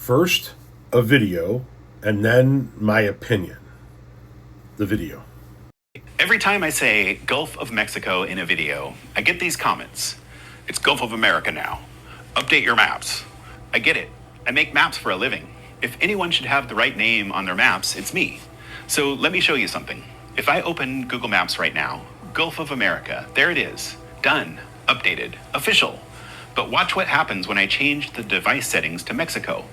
First, a video, and then my opinion. The video. Every time I say Gulf of Mexico in a video, I get these comments. It's Gulf of America now. Update your maps. I get it. I make maps for a living. If anyone should have the right name on their maps, it's me. So let me show you something. If I open Google Maps right now, Gulf of America, there it is. Done. Updated. Official. But watch what happens when I change the device settings to Mexico.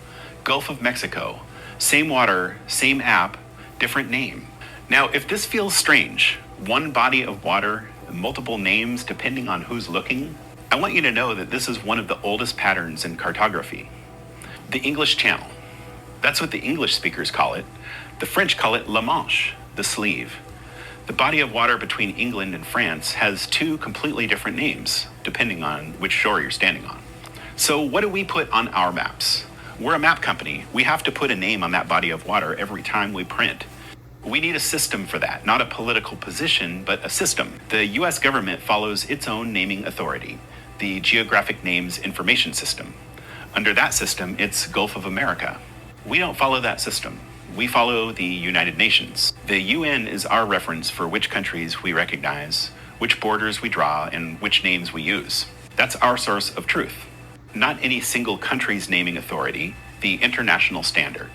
Gulf of Mexico. Same water, same app, different name. Now, if this feels strange, one body of water, multiple names depending on who's looking, I want you to know that this is one of the oldest patterns in cartography. The English Channel. That's what the English speakers call it. The French call it La Manche, the sleeve. The body of water between England and France has two completely different names, depending on which shore you're standing on. So what do we put on our maps? We're a map company. We have to put a name on that body of water every time we print. We need a system for that, not a political position, but a system. The US government follows its own naming authority, the Geographic Names Information System. Under that system, it's Gulf of America. We don't follow that system. We follow the United Nations. The UN is our reference for which countries we recognize, which borders we draw, and which names we use. That's our source of truth. Not any single country's naming authority, the international standard.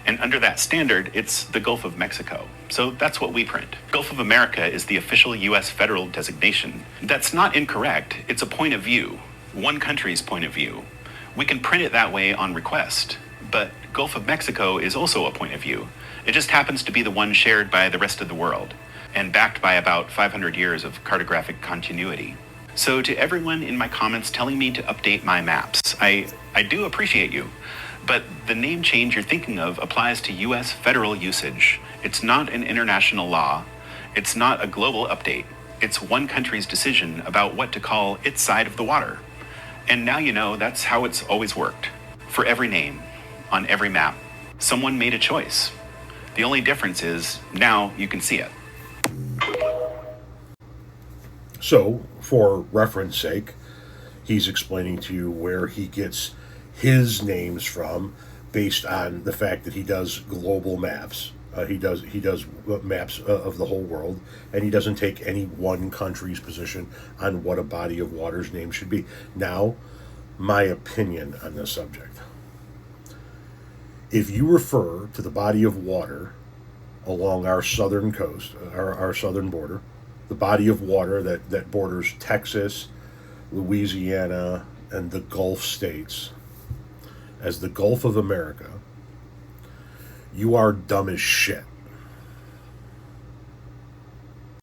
And under that standard, it's the Gulf of Mexico. So that's what we print. Gulf of America is the official US federal designation. That's not incorrect. It's a point of view, one country's point of view. We can print it that way on request, but Gulf of Mexico is also a point of view. It just happens to be the one shared by the rest of the world and backed by about 500 years of cartographic continuity. So to everyone in my comments telling me to update my maps, I do appreciate you. But the name change you're thinking of applies to US federal usage. It's not an international law. It's not a global update. It's one country's decision about what to call its side of the water. And now you know that's how it's always worked. For every name, on every map, someone made a choice. The only difference is now you can see it. So, for reference sake, he's explaining to you where he gets his names from based on the fact that he does global maps. He does maps of the whole world, and he doesn't take any one country's position on what a body of water's name should be. Now, my opinion on this subject. If you refer to the body of water along our southern coast, our southern border, the body of water that borders Texas, Louisiana, and the Gulf states, as the Gulf of America, you are dumb as shit.